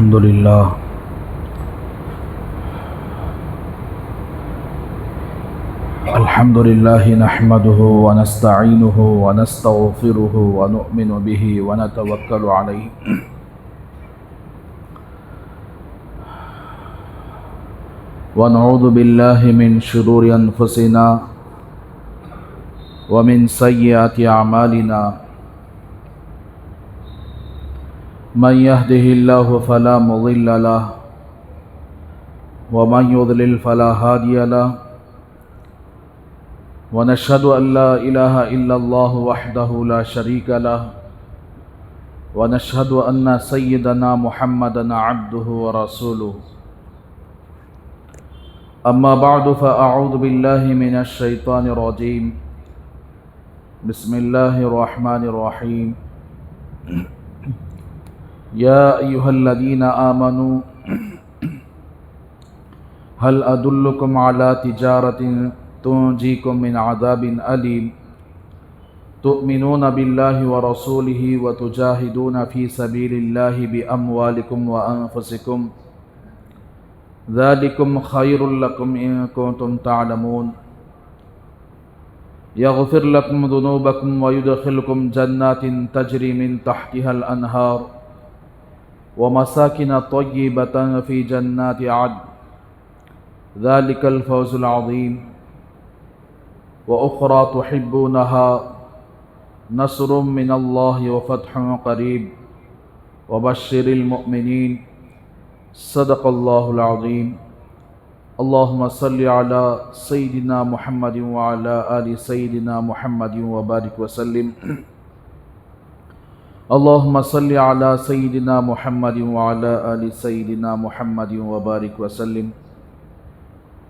الحمد لله نحمده ونستعينه ونستغفره ونؤمن به ونتوكل عليه ونعوذ بالله من شرور أنفسنا ومن سيئات أعمالنا من يهده الله فلا مضل له ومن يضلل فلا هادي له ونشهد أن لا إله إلا الله وحده لا شريك له ونشهد أن سيدنا محمدا عبده ورسوله أما بعد فأعوذ بالله من الشيطان الرجيم بسم الله الرحمن الرحيم يا أيها الذين آمنوا هل أدلكم على تجارة تنجيكم من عذاب أليم تؤمنون بالله ورسوله وتجاهدون في سبيل الله بأموالكم وأنفسكم ذلكم خير لكم إن كنتم تعلمون يغفر لكم ذنوبكم ويدخلكم جنات تجري من تحتها الأنهار ومساكن طيبة في جنات عدن ذلك الفوز العظيم وأخرى تحبونها نصر من الله وفتح قريب وبشر المؤمنين صدق الله العظيم اللهم صل على سيدنا محمد وعلى آل سيدنا محمد وبارك وسلم اللهم صل على سيدنا محمد وعلى آل سيدنا محمد وبارك وسلم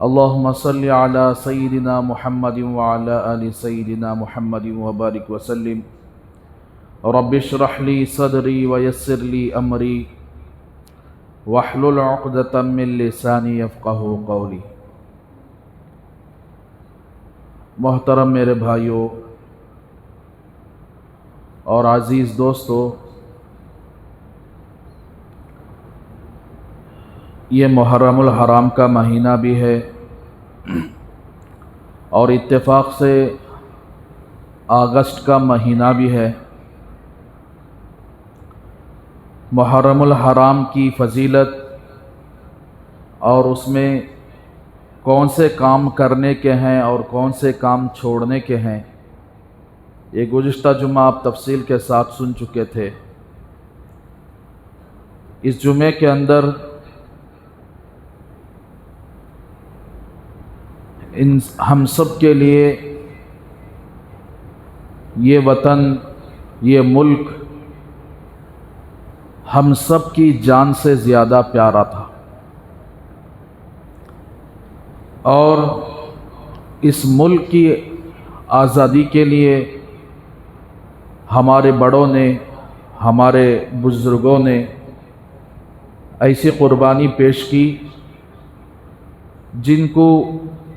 اللهم صل على سيدنا محمد وعلى آل سيدنا محمد وبارك وسلم رب اشرح لي صدري ويسر لي أمري واحلل عقدة من لساني يفقهوا قولي۔ محترم میرے بھائیوں اور عزیز دوستو، یہ محرم الحرام کا مہینہ بھی ہے اور اتفاق سے اگست کا مہینہ بھی ہے۔ محرم الحرام کی فضیلت اور اس میں کون سے کام کرنے کے ہیں اور کون سے کام چھوڑنے کے ہیں، یہ گزشتہ جمعہ آپ تفصیل کے ساتھ سن چکے تھے۔ اس جمعے کے اندر ہم سب کے لیے یہ وطن، یہ ملک ہم سب کی جان سے زیادہ پیارا تھا، اور اس ملک کی آزادی کے لیے ہمارے بڑوں نے، ہمارے بزرگوں نے ایسی قربانی پیش کی جن کو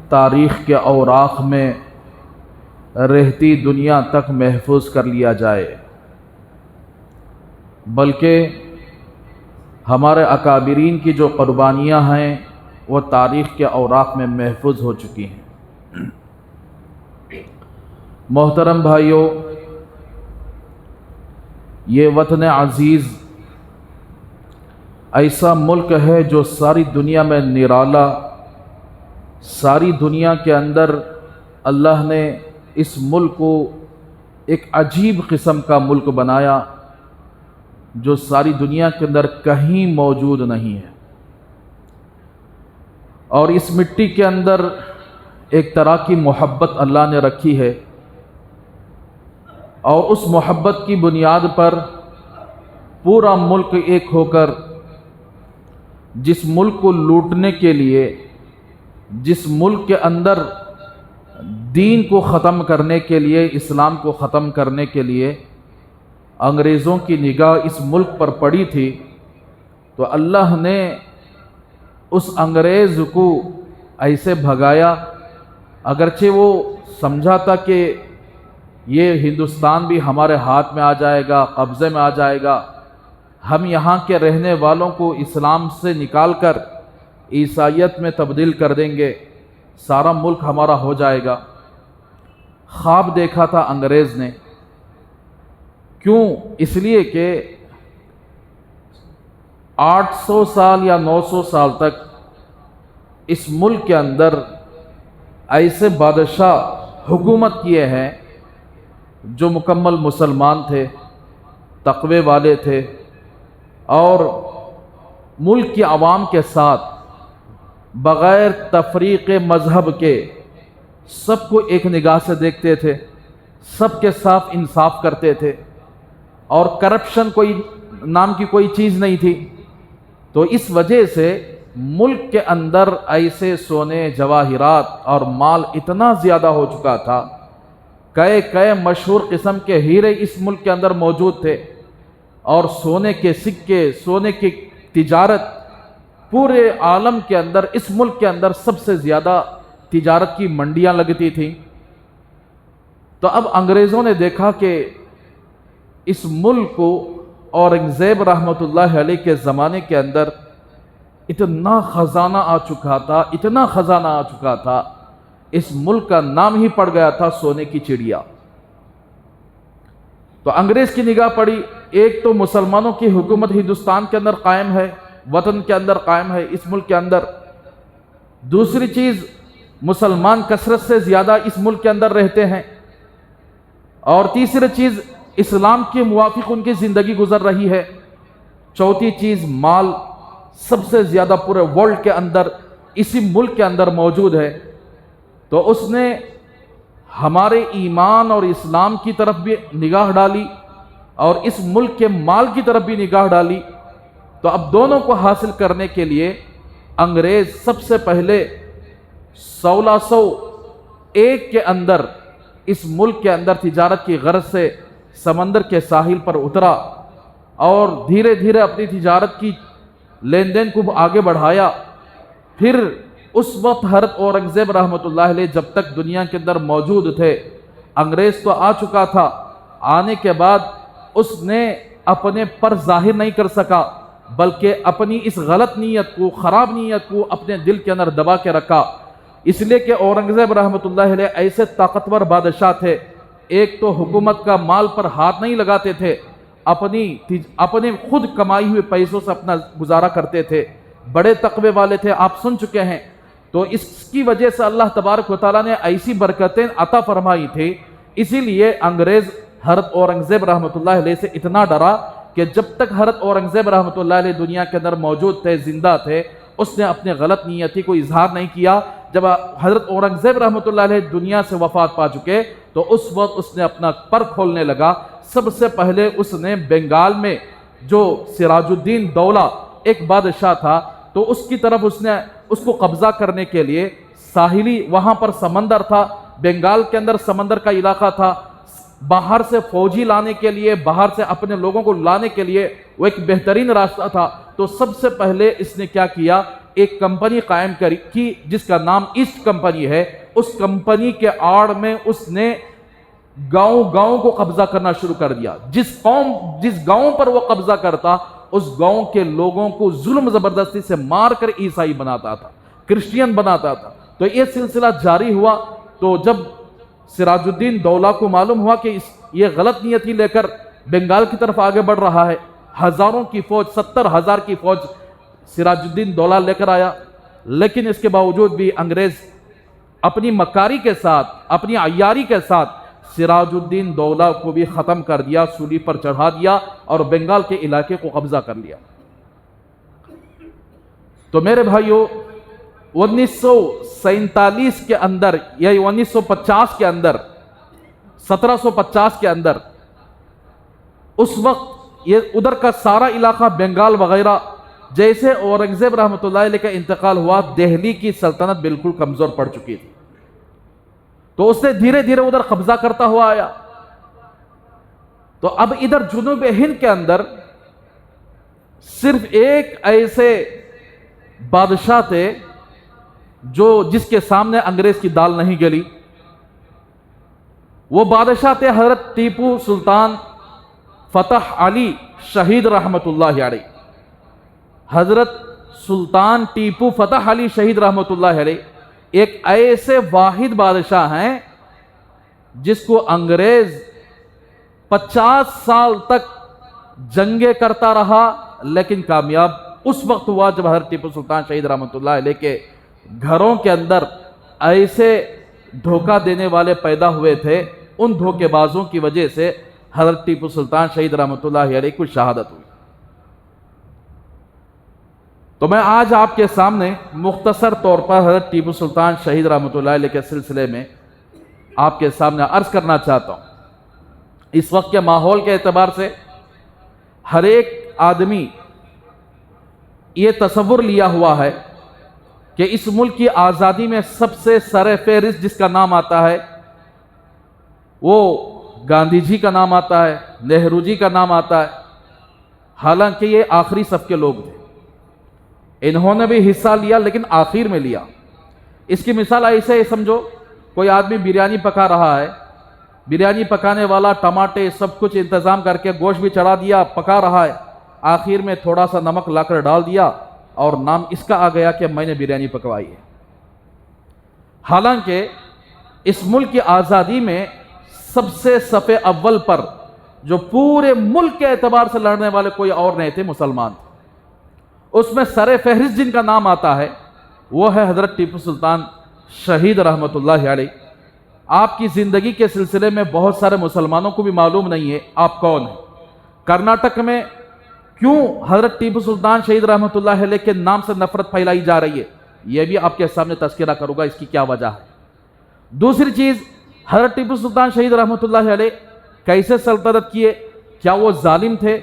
تاریخ کے اوراق میں رہتی دنیا تک محفوظ کر لیا جائے، بلکہ ہمارے اکابرین کی جو قربانیاں ہیں وہ تاریخ کے اوراق میں محفوظ ہو چکی ہیں۔ محترم بھائیوں، یہ وطن عزیز ایسا ملک ہے جو ساری دنیا میں نرالا، ساری دنیا کے اندر اللہ نے اس ملک کو ایک عجیب قسم کا ملک بنایا جو ساری دنیا کے اندر کہیں موجود نہیں ہے، اور اس مٹی کے اندر ایک طرح کی محبت اللہ نے رکھی ہے، اور اس محبت کی بنیاد پر پورا ملک ایک ہو کر جس ملک کو لوٹنے کے لیے، جس ملک کے اندر دین کو ختم کرنے کے لیے، اسلام کو ختم کرنے کے لیے انگریزوں کی نگاہ اس ملک پر پڑی تھی، تو اللہ نے اس انگریز کو ایسے بھگایا، اگرچہ وہ سمجھا تھا کہ یہ ہندوستان بھی ہمارے ہاتھ میں آ جائے گا، قبضے میں آ جائے گا، ہم یہاں کے رہنے والوں کو اسلام سے نکال کر عیسائیت میں تبدیل کر دیں گے، سارا ملک ہمارا ہو جائے گا۔ خواب دیکھا تھا انگریز نے، کیوں؟ اس لیے کہ 800 سال یا 900 سال تک اس ملک کے اندر ایسے بادشاہ حکومت کیے ہیں جو مکمل مسلمان تھے، تقوی والے تھے، اور ملک کی عوام کے ساتھ بغیر تفریق مذہب کے سب کو ایک نگاہ سے دیکھتے تھے، سب کے ساتھ انصاف کرتے تھے، اور کرپشن کوئی نام کی کوئی چیز نہیں تھی۔ تو اس وجہ سے ملک کے اندر ایسے سونے جواہرات اور مال اتنا زیادہ ہو چکا تھا، کئی مشہور قسم کے ہیرے اس ملک کے اندر موجود تھے، اور سونے کے سکے، سونے کی تجارت پورے عالم کے اندر، اس ملک کے اندر سب سے زیادہ تجارت کی منڈیاں لگتی تھیں۔ تو اب انگریزوں نے دیکھا کہ اس ملک کو اورنگزیب رحمۃ اللہ علیہ کے زمانے کے اندر اتنا خزانہ آ چکا تھا، اتنا خزانہ آ چکا تھا، اس ملک کا نام ہی پڑ گیا تھا سونے کی چڑیا۔ تو انگریز کی نگاہ پڑی، ایک تو مسلمانوں کی حکومت ہندوستان کے اندر قائم ہے، وطن کے اندر قائم ہے، اس ملک کے اندر۔ دوسری چیز، مسلمان کثرت سے زیادہ اس ملک کے اندر رہتے ہیں، اور تیسری چیز، اسلام کے موافق ان کی زندگی گزر رہی ہے۔ چوتھی چیز، مال سب سے زیادہ پورے ورلڈ کے اندر اسی ملک کے اندر موجود ہے۔ تو اس نے ہمارے ایمان اور اسلام کی طرف بھی نگاہ ڈالی اور اس ملک کے مال کی طرف بھی نگاہ ڈالی۔ تو اب دونوں کو حاصل کرنے کے لیے انگریز سب سے پہلے 1601 کے اندر اس ملک کے اندر تجارت کی غرض سے سمندر کے ساحل پر اترا، اور دھیرے دھیرے اپنی تجارت کی لین دین کو آگے بڑھایا۔ پھر اس وقت حضرت اورنگزیب رحمۃ اللہ علیہ جب تک دنیا کے اندر موجود تھے، انگریز تو آ چکا تھا، آنے کے بعد اس نے اپنے پر ظاہر نہیں کر سکا، بلکہ اپنی اس غلط نیت کو، خراب نیت کو اپنے دل کے اندر دبا کے رکھا۔ اس لیے کہ اورنگزیب رحمۃ اللہ علیہ ایسے طاقتور بادشاہ تھے، ایک تو حکومت کا مال پر ہاتھ نہیں لگاتے تھے، اپنے خود کمائی ہوئے پیسوں سے اپنا گزارا کرتے تھے، بڑے تقوی والے تھے، آپ سن چکے ہیں۔ تو اس کی وجہ سے اللہ تبارک و تعالیٰ نے ایسی برکتیں عطا فرمائی تھی، اسی لیے انگریز حضرت اورنگزیب رحمۃ اللہ علیہ سے اتنا ڈرا کہ جب تک حضرت اورنگزیب رحمۃ اللہ علیہ دنیا کے اندر موجود تھے، زندہ تھے، اس نے اپنے غلط نیتی کو اظہار نہیں کیا۔ جب حضرت اورنگزیب رحمۃ اللہ علیہ دنیا سے وفات پا چکے تو اس وقت اس نے اپنا پر کھولنے لگا۔ سب سے پہلے اس نے بنگال میں جو سراج الدین دولہ ایک بادشاہ تھا، تو اس کی طرف اس کو قبضہ کرنے کے لیے ساحلی، وہاں پر سمندر تھا، بنگال کے اندر سمندر کا علاقہ تھا، باہر سے فوجی لانے کے لیے، باہر سے اپنے لوگوں کو لانے کے لیے وہ ایک بہترین راستہ تھا۔ تو سب سے پہلے اس نے کیا کیا، ایک کمپنی قائم کی جس کا نام ایسٹ کمپنی ہے۔ اس کمپنی کے آڑ میں اس نے گاؤں کو قبضہ کرنا شروع کر دیا۔ جس گاؤں پر وہ قبضہ کرتا، اس گاؤں کے لوگوں کو ظلم زبردستی سے مار کر عیسائی بناتا تھا، کرسچین بناتا تھا۔ تو یہ سلسلہ جاری ہوا۔ تو جب سراج الدین دولہ کو معلوم ہوا کہ یہ غلط نیتی لے کر بنگال کی طرف آگے بڑھ رہا ہے، ہزاروں کی فوج، 70,000 کی فوج سراج الدین دولہ لے کر آیا، لیکن اس کے باوجود بھی انگریز اپنی مکاری کے ساتھ، اپنی عیاری کے ساتھ سراج الدین دولہ کو بھی ختم کر دیا، سولی پر چڑھا دیا اور بنگال کے علاقے کو قبضہ کر لیا۔ تو میرے بھائیو، 1947 کے اندر یا 1950 کے اندر، 1750 کے اندر، اس وقت یہ ادھر کا سارا علاقہ بنگال وغیرہ، جیسے اورنگزیب رحمۃ اللہ علیہ کا انتقال ہوا، دہلی کی سلطنت بالکل کمزور پڑ چکی تھی۔ تو اس نے دھیرے دھیرے ادھر قبضہ کرتا ہوا آیا۔ تو اب ادھر جنوب ہند کے اندر صرف ایک ایسے بادشاہ تھے جس کے سامنے انگریز کی دال نہیں گلی۔ وہ بادشاہ تھے حضرت ٹیپو سلطان فتح علی شہید رحمۃ اللہ علیہ، حضرت سلطان ٹیپو فتح علی شہید رحمۃ اللہ علیہ ایک ایسے واحد بادشاہ ہیں جس کو انگریز 50 سال تک جنگیں کرتا رہا لیکن کامیاب اس وقت ہوا جب حضرت ٹیپو سلطان شہید رحمۃ اللہ علیہ کے گھروں کے اندر ایسے دھوکہ دینے والے پیدا ہوئے تھے، ان دھوکے بازوں کی وجہ سے حضرت ٹیپو سلطان شہید رحمۃ اللہ علیہ کو شہادت ہوئی۔ تو میں آج آپ کے سامنے مختصر طور پر حضرت ٹیپو سلطان شہید رحمۃ اللہ علیہ کے سلسلے میں آپ کے سامنے عرض کرنا چاہتا ہوں۔ اس وقت کے ماحول کے اعتبار سے ہر ایک آدمی یہ تصور لیا ہوا ہے کہ اس ملک کی آزادی میں سب سے سر فہرست جس کا نام آتا ہے وہ گاندھی جی کا نام آتا ہے، نہرو جی کا نام آتا ہے، حالانکہ یہ آخری صف کے لوگ تھے، انہوں نے بھی حصہ لیا لیکن آخر میں لیا۔ اس کی مثال ایسے سمجھو، کوئی آدمی بریانی پکا رہا ہے، بریانی پکانے والا ٹماٹے سب کچھ انتظام کر کے گوشت بھی چڑھا دیا، پکا رہا ہے، آخر میں تھوڑا سا نمک لا کر ڈال دیا اور نام اس کا آ گیا کہ میں نے بریانی پکوائی ہے۔ حالانکہ اس ملک کی آزادی میں سب سے صف اول پر جو پورے ملک کے اعتبار سے لڑنے والے کوئی اور نہیں تھے، مسلمان تھے۔ اس میں سر فہرست جن کا نام آتا ہے وہ ہے حضرت ٹیپو سلطان شہید رحمۃ اللہ علیہ۔ آپ کی زندگی کے سلسلے میں بہت سارے مسلمانوں کو بھی معلوم نہیں ہے آپ کون ہیں۔ کرناٹک میں کیوں حضرت ٹیپو سلطان شہید رحمۃ اللہ علیہ کے نام سے نفرت پھیلائی جا رہی ہے، یہ بھی آپ کے سامنے تذکرہ کروں گا، اس کی کیا وجہ ہے۔ دوسری چیز، حضرت ٹیپو سلطان شہید رحمۃ اللہ علیہ کیسے سلطنت کیے، کیا وہ ظالم تھے،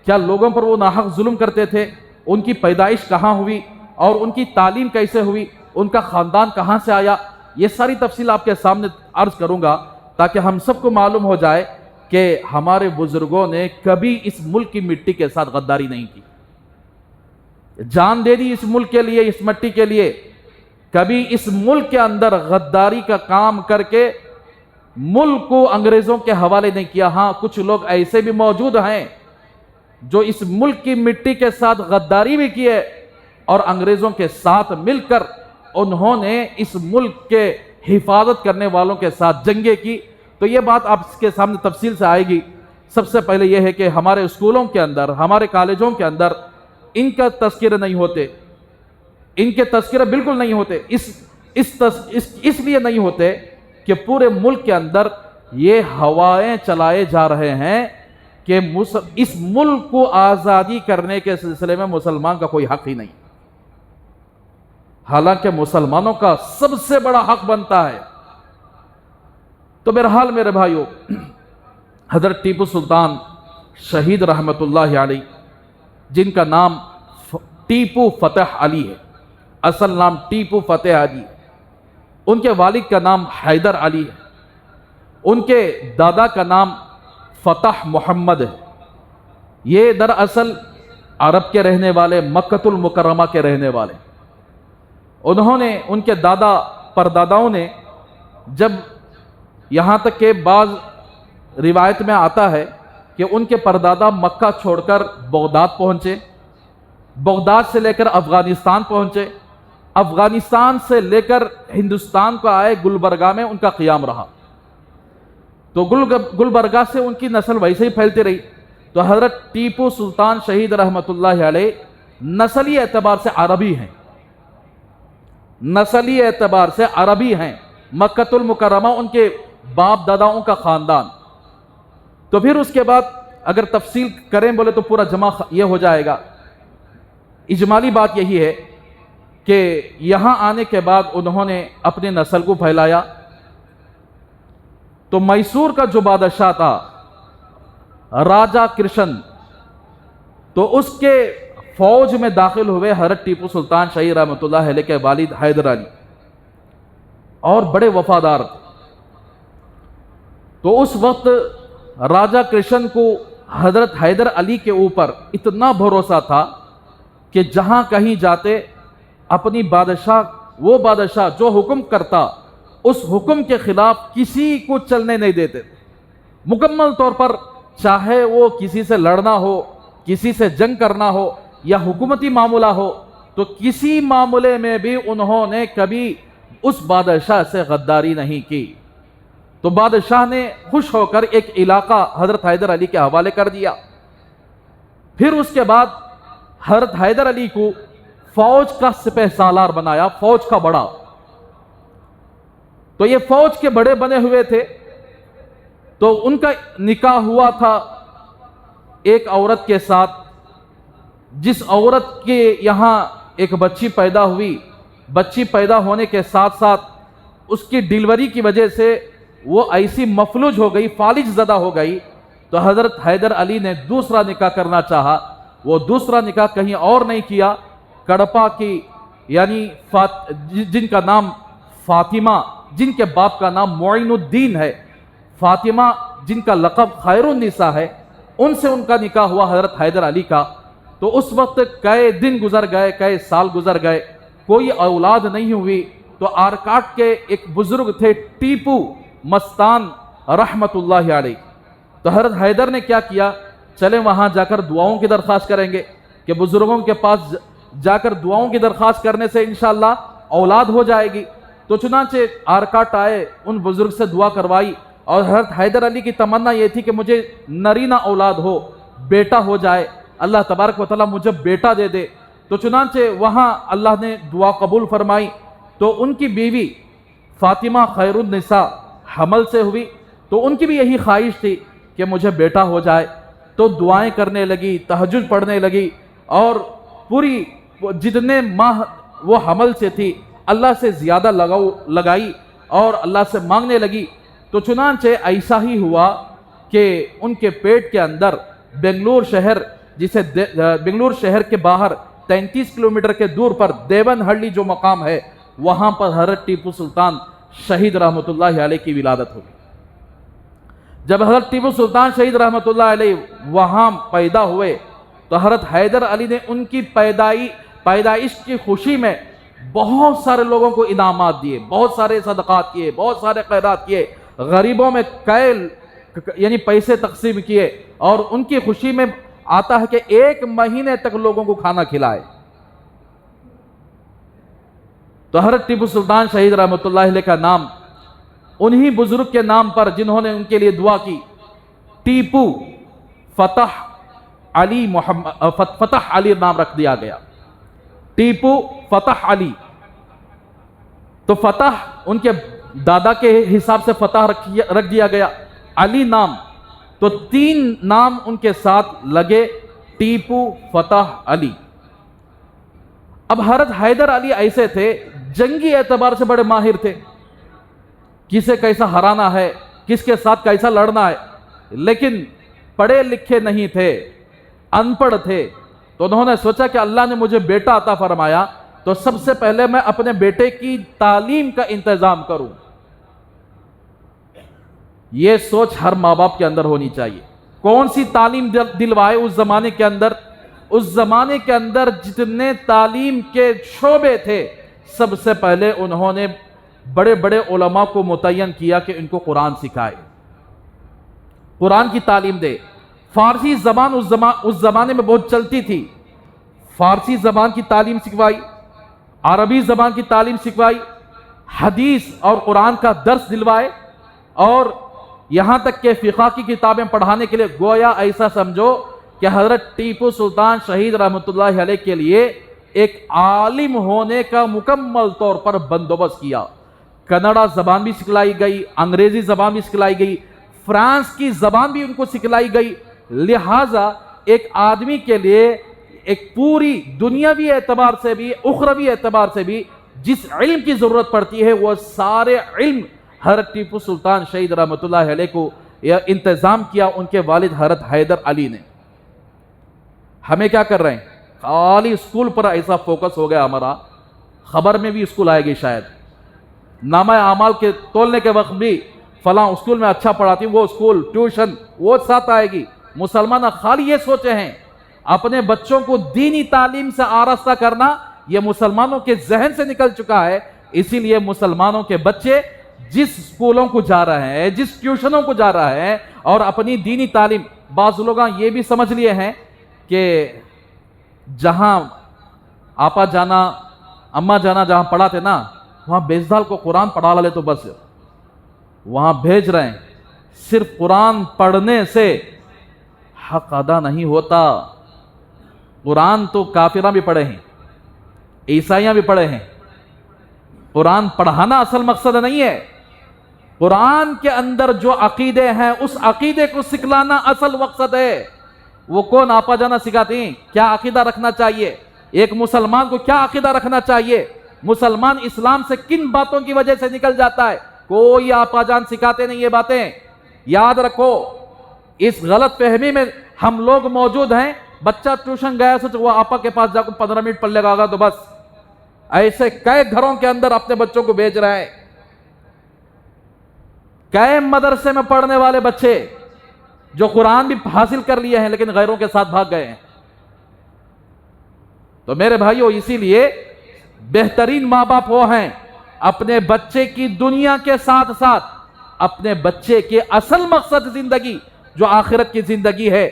کیا لوگوں پر وہ ناحق ظلم کرتے تھے، ان کی پیدائش کہاں ہوئی اور ان کی تعلیم کیسے ہوئی، ان کا خاندان کہاں سے آیا، یہ ساری تفصیل آپ کے سامنے عرض کروں گا تاکہ ہم سب کو معلوم ہو جائے کہ ہمارے بزرگوں نے کبھی اس ملک کی مٹی کے ساتھ غداری نہیں کی، جان دے دی اس ملک کے لیے، اس مٹی کے لیے، کبھی اس ملک کے اندر غداری کا کام کر کے ملک کو انگریزوں کے حوالے نہیں کیا۔ ہاں، کچھ لوگ ایسے بھی موجود ہیں جو اس ملک کی مٹی کے ساتھ غداری بھی کیے اور انگریزوں کے ساتھ مل کر انہوں نے اس ملک کے حفاظت کرنے والوں کے ساتھ جنگیں کی۔ تو یہ بات آپ کے سامنے تفصیل سے آئے گی۔ سب سے پہلے یہ ہے کہ ہمارے اسکولوں کے اندر، ہمارے کالجوں کے اندر ان کا تذکرہ نہیں ہوتے، ان کے تذکرہ بالکل نہیں ہوتے، اس لیے نہیں ہوتے کہ پورے ملک کے اندر یہ ہوائیں چلائے جا رہے ہیں کہ اس ملک کو آزادی کرنے کے سلسلے میں مسلمان کا کوئی حق ہی نہیں، حالانکہ مسلمانوں کا سب سے بڑا حق بنتا ہے۔ تو بہرحال میرے بھائیوں، حضرت ٹیپو سلطان شہید رحمۃ اللہ علیہ جن کا نام ٹیپو فتح علی ہے، اصل نام ٹیپو فتح علی، ان کے والد کا نام حیدر علی ہے، ان کے دادا کا نام فتح محمد ہے۔ یہ دراصل عرب کے رہنے والے، مکۃ المکرمہ کے رہنے والے، انہوں نے، ان کے دادا پرداداؤں نے، جب یہاں تک کہ بعض روایت میں آتا ہے کہ ان کے پردادا مکہ چھوڑ کر بغداد پہنچے، بغداد سے لے کر افغانستان پہنچے، افغانستان سے لے کر ہندوستان کو آئے، گلبرگہ میں ان کا قیام رہا، تو گلبرگہ سے ان کی نسل ویسے ہی پھیلتی رہی۔ تو حضرت ٹیپو سلطان شہید رحمۃ اللہ علیہ نسلی اعتبار سے عربی ہیں، نسلی اعتبار سے عربی ہیں، مکۃ المکرمہ ان کے باپ داداؤں کا خاندان۔ تو پھر اس کے بعد اگر تفصیل کریں بولے تو پورا جمع یہ ہو جائے گا۔ اجمالی بات یہی ہے کہ یہاں آنے کے بعد انہوں نے اپنے نسل کو پھیلایا۔ تو میسور کا جو بادشاہ تھا راجہ کرشن، تو اس کے فوج میں داخل ہوئے حضرت ٹیپو سلطان شہید رحمۃ اللہ علیہ کے والد حیدر علی، اور بڑے وفادار تھے۔ تو اس وقت راجہ کرشن کو حضرت حیدر علی کے اوپر اتنا بھروسہ تھا کہ جہاں کہیں جاتے اپنی بادشاہ، وہ بادشاہ جو حکم کرتا اس حکم کے خلاف کسی کو چلنے نہیں دیتے، مکمل طور پر چاہے وہ کسی سے لڑنا ہو، کسی سے جنگ کرنا ہو یا حکومتی معاملہ ہو، تو کسی معاملے میں بھی انہوں نے کبھی اس بادشاہ سے غداری نہیں کی۔ تو بادشاہ نے خوش ہو کر ایک علاقہ حضرت حیدر علی کے حوالے کر دیا۔ پھر اس کے بعد حضرت حیدر علی کو فوج کا سپہ سالار بنایا، فوج کا بڑا۔ تو یہ فوج کے بڑے بنے ہوئے تھے، تو ان کا نکاح ہوا تھا ایک عورت کے ساتھ، جس عورت کے یہاں ایک بچی پیدا ہوئی۔ بچی پیدا ہونے کے ساتھ ساتھ اس کی ڈیلیوری کی وجہ سے وہ ایسی مفلوج ہو گئی، فالج زدہ ہو گئی، تو حضرت حیدر علی نے دوسرا نکاح کرنا چاہا۔ وہ دوسرا نکاح کہیں اور نہیں کیا، کڑپا کی یعنی جن کا نام فاطمہ، جن کے باپ کا نام معین الدین ہے، فاطمہ جن کا لقب خیر النساء ہے، ان سے ان کا نکاح ہوا حضرت حیدر علی کا۔ تو اس وقت کئی دن گزر گئے، کئی سال گزر گئے، کوئی اولاد نہیں ہوئی۔ تو آرکاٹ کے ایک بزرگ تھے ٹیپو مستان رحمت اللہ علیہ، تو حضرت حیدر نے کیا کیا، چلے وہاں جا کر دعاؤں کی درخواست کریں گے، کہ بزرگوں کے پاس جا کر دعاؤں کی درخواست کرنے سے انشاءاللہ اولاد ہو جائے گی۔ تو چنانچہ آرکاٹ آئے، ان بزرگ سے دعا کروائی، اور حضرت حیدر علی کی تمنا یہ تھی کہ مجھے نرینہ اولاد ہو، بیٹا ہو جائے، اللہ تبارک و تعالیٰ مجھے بیٹا دے دے۔ تو چنانچہ وہاں اللہ نے دعا قبول فرمائی، تو ان کی بیوی فاطمہ خیر النساء حمل سے ہوئی، تو ان کی بھی یہی خواہش تھی کہ مجھے بیٹا ہو جائے۔ تو دعائیں کرنے لگی، تہجد پڑھنے لگی، اور پوری جتنے ماہ وہ حمل سے تھی اللہ سے زیادہ لگائی اور اللہ سے مانگنے لگی۔ تو چنانچہ ایسا ہی ہوا کہ ان کے پیٹ کے اندر بنگلور شہر، جسے بنگلور شہر کے باہر 33 کلومیٹر کے دور پر دیون ہڑی جو مقام ہے، وہاں پر حضرت ٹیپو سلطان شہید رحمت اللہ علیہ کی ولادت ہوئی۔ جب حضرت ٹیپو سلطان شہید رحمت اللہ علیہ وہاں پیدا ہوئے، تو حضرت حیدر علی نے ان کی پیدائش کی خوشی میں بہت سارے لوگوں کو انعامات دیے، بہت سارے صدقات کیے، بہت سارے خیرات کیے، غریبوں میں یعنی پیسے تقسیم کیے، اور ان کی خوشی میں آتا ہے کہ 1 مہینے تک لوگوں کو کھانا کھلائے۔ تو حضرت ٹیپو سلطان شہید رحمت اللہ علیہ کا نام انہی بزرگ کے نام پر، جنہوں نے ان کے لیے دعا کی، ٹیپو فتح علی نام رکھ دیا گیا، ٹیپو فتح علی۔ تو فتح ان کے دادا کے حساب سے فتح رکھ دیا گیا، علی نام، تو 3 نام ان کے ساتھ لگے، ٹیپو فتح علی۔ اب حضرت حیدر علی ایسے تھے، جنگی اعتبار سے بڑے ماہر تھے، کسے کیسا ہرانا ہے، کس کے ساتھ کیسا لڑنا ہے، لیکن پڑھے لکھے نہیں تھے، ان پڑھ تھے۔ تو انہوں نے سوچا کہ اللہ نے مجھے بیٹا عطا فرمایا، تو سب سے پہلے میں اپنے بیٹے کی تعلیم کا انتظام کروں۔ یہ سوچ ہر ماں باپ کے اندر ہونی چاہیے۔ کون سی تعلیم دلوائے اس زمانے کے اندر؟ اس زمانے کے اندر جتنے تعلیم کے شعبے تھے، سب سے پہلے انہوں نے بڑے بڑے علماء کو متعین کیا کہ ان کو قرآن سکھائے، قرآن کی تعلیم دے۔ فارسی زبان اس زمانے میں بہت چلتی تھی، فارسی زبان کی تعلیم سکھوائی، عربی زبان کی تعلیم سکھوائی، حدیث اور قرآن کا درس دلوائے، اور یہاں تک کہ فقہ کی کتابیں پڑھانے کے لیے گویا ایسا سمجھو کہ حضرت ٹیپو سلطان شہید رحمت اللہ علیہ کے لیے ایک عالم ہونے کا مکمل طور پر بندوبست کیا۔ کنڑا زبان بھی سکھلائی گئی، انگریزی زبان بھی سکھلائی گئی، فرانس کی زبان بھی ان کو سکھلائی گئی۔ لہٰذا ایک آدمی کے لیے ایک پوری دنیاوی اعتبار سے بھی اخروی اعتبار سے بھی جس علم کی ضرورت پڑتی ہے، وہ سارے علم حضرت ٹیپو سلطان شہید رحمت اللہ علیہ کو یہ انتظام کیا ان کے والد حضرت حیدر علی نے۔ ہمیں کیا کر رہے ہیں؟ خالی اسکول پر ایسا فوکس ہو گیا ہمارا، خبر میں بھی اسکول آئے گی شاید، نامہ اعمال کے تولنے کے وقت بھی فلاں اسکول میں اچھا پڑھاتی ہوں، وہ اسکول ٹیوشن وہ ساتھ آئے گی۔ مسلمان خالی یہ سوچے ہیں اپنے بچوں کو دینی تعلیم سے آراستہ کرنا، یہ مسلمانوں کے ذہن سے نکل چکا ہے۔ اسی لیے مسلمانوں کے بچے جس اسکولوں کو جا رہے ہیں، جس ٹیوشنوں کو جا رہے ہیں اور اپنی دینی تعلیم، بعض لوگ یہ بھی سمجھ لیے ہیں کہ جہاں آپا جانا اما جانا جہاں پڑھاتے نا وہاں بیزدال کو قرآن پڑھا لے تو بس وہاں بھیج رہے ہیں. صرف قرآن پڑھنے سے حق ادا نہیں ہوتا. قرآن تو کافرہ بھی پڑھے ہیں, عیسائیاں بھی پڑھے ہیں. قرآن پڑھانا اصل مقصد نہیں ہے. قرآن کے اندر جو عقیدے ہیں اس عقیدے کو سکھلانا اصل مقصد ہے. وہ کون آپا جانا سکھاتے ہیں کیا عقیدہ رکھنا چاہیے, ایک مسلمان کو کیا عقیدہ رکھنا چاہیے, مسلمان اسلام سے کن باتوں کی وجہ سے نکل جاتا ہے. کوئی آپا جان سکھاتے نہیں یہ باتیں. یاد رکھو اس غلط فہمی میں ہم لوگ موجود ہیں. بچہ ٹیوشن گیا سوچ وہ آپا کے پاس جا کر 15 منٹ پڑھ لے گا تو بس. ایسے کئی گھروں کے اندر اپنے بچوں کو بھیج رہے ہیں. کئی مدرسے میں پڑھنے والے بچے جو قرآن بھی حاصل کر لیے ہیں لیکن غیروں کے ساتھ بھاگ گئے ہیں. تو میرے بھائیوں اسی لیے بہترین ماں باپ وہ ہیں اپنے بچے کی دنیا کے ساتھ ساتھ اپنے بچے کے اصل مقصد زندگی جو آخرت کی زندگی ہے,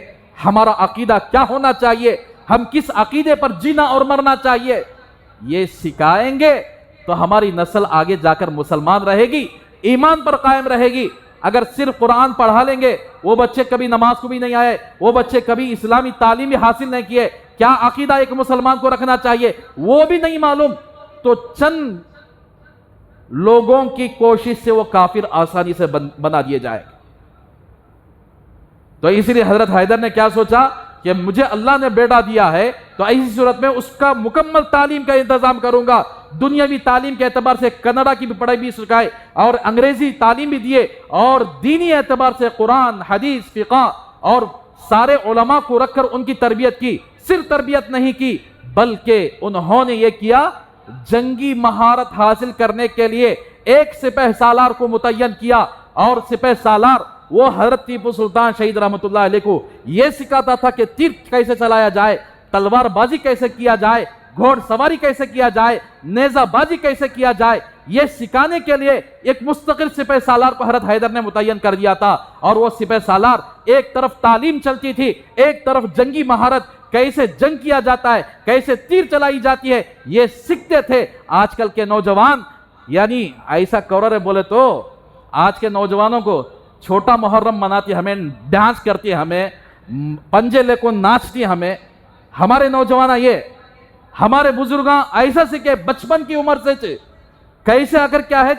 ہمارا عقیدہ کیا ہونا چاہیے, ہم کس عقیدے پر جینا اور مرنا چاہیے, یہ سکھائیں گے تو ہماری نسل آگے جا کر مسلمان رہے گی, ایمان پر قائم رہے گی. اگر صرف قرآن پڑھا لیں گے, وہ بچے کبھی نماز کو بھی نہیں آئے, وہ بچے کبھی اسلامی تعلیم بھی حاصل نہیں کیے, کیا عقیدہ ایک مسلمان کو رکھنا چاہیے وہ بھی نہیں معلوم, تو چند لوگوں کی کوشش سے وہ کافر آسانی سے بنا دیے جائے. تو اس لیے حضرت حیدر نے کیا سوچا کہ مجھے اللہ نے بیٹا دیا ہے تو ایسی صورت میں اس کا مکمل تعلیم کا انتظام کروں گا. دنیاوی تعلیم کے اعتبار سے کنڑا کی بھی پڑھائی بھی سکھائے اور انگریزی تعلیم بھی دیے, اور دینی اعتبار سے قرآن حدیث فقہ اور سارے علماء کو رکھ کر ان کی تربیت کی. صرف تربیت نہیں کی بلکہ انہوں نے یہ کیا جنگی مہارت حاصل کرنے کے لیے ایک سپہ سالار کو متعین کیا, اور سپہ سالار وہ حضرت ٹیپو سلطان شہید رحمت اللہ علیہ کو یہ سکھاتا تھا کہ تیر کیسے چلایا جائے, تلوار بازی کیسے کیا جائے, گھوڑ سواری کیسے کیا جائے, نیزہ بازی کیسے کیا جائے. یہ سکھانے کے لیے ایک مستقل سپہ سالار کو حضرت حیدر نے متعین کر دیا تھا, اور وہ سپہ سالار ایک طرف تعلیم چلتی تھی, ایک طرف جنگی مہارت کیسے جنگ کیا جاتا ہے, کیسے تیر چلائی جاتی ہے یہ سیکھتے تھے. آج کل کے نوجوان یعنی ایسا کورر بولے تو آج کے نوجوانوں کو چھوٹا محرم مناتی, ہمیں ڈانس کرتی, ہمیں پنجے لے کو ناچتی. ہمارے نوجوان یہ ہمارے بزرگاں ایسا سیکھے بچپن کی عمر سے کیسے اگر کیا ہے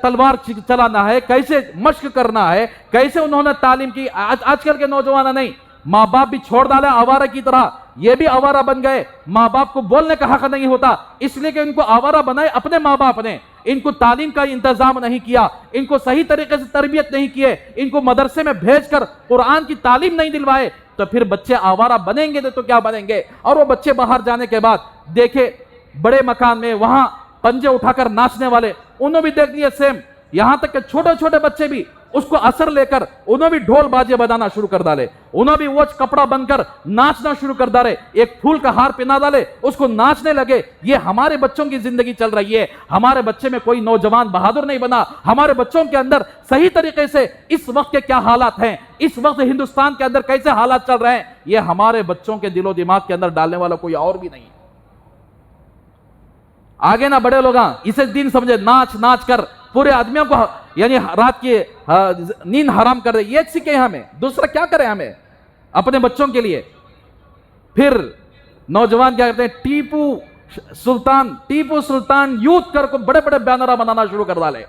تلوار چلانا ہے, کیسے مشق کرنا ہے, کیسے انہوں نے تعلیم کی. آج کل کے نوجوان نہیں, ماں باپ بھی چھوڑ ڈالے آوارہ کی طرح, یہ بھی آوارہ بن گئے. ماں باپ کو بولنے کا حق نہیں ہوتا اس لیے کہ ان کو آوارہ بنائے اپنے ماں باپ نے. ان کو تعلیم کا انتظام نہیں کیا, ان کو صحیح طریقے سے تربیت نہیں کیے, ان کو مدرسے میں بھیج کر قرآن کی تعلیم نہیں دلوائے, تو پھر بچے آوارہ بنیں گے تو کیا بنیں گے. اور وہ بچے باہر جانے کے بعد دیکھے بڑے مکان میں وہاں پنجے اٹھا کر ناچنے والے, انہوں بھی دیکھ لیے سیم. یہاں تک کہ چھوٹے چھوٹے بچے بھی اس کو اثر لے کر انہوں بھی ڈھول باجے بجانا شروع کر ڈالے, انہوں بھی وہ کپڑا بن کر ناچنا شروع کر ڈالے, ایک پھول کا ہار پہنا ڈالے, اس کو ناچنے لگے. یہ ہمارے بچوں کی زندگی چل رہی ہے. ہمارے بچے میں کوئی نوجوان بہادر نہیں بنا. ہمارے بچوں کے اندر صحیح طریقے سے اس وقت کے کیا حالات ہیں, اس وقت ہندوستان کے اندر کیسے حالات چل رہے ہیں, یہ ہمارے بچوں کے دل و دماغ کے اندر ڈالنے والا کوئی اور بھی نہیں. آگے نہ بڑے لوگ اسے دین سمجھے, ناچ ناچ کر پورے آدمیوں کو یعنی رات کی نیند حرام کر دے. یہ سیکھیں ہمیں, دوسرا کیا کریں ہمیں اپنے بچوں کے لیے. پھر نوجوان کیا کرتے ہیں, ٹیپو سلطان یوتھ کر کو بڑے بڑے بینر بنانا شروع کر ڈالے.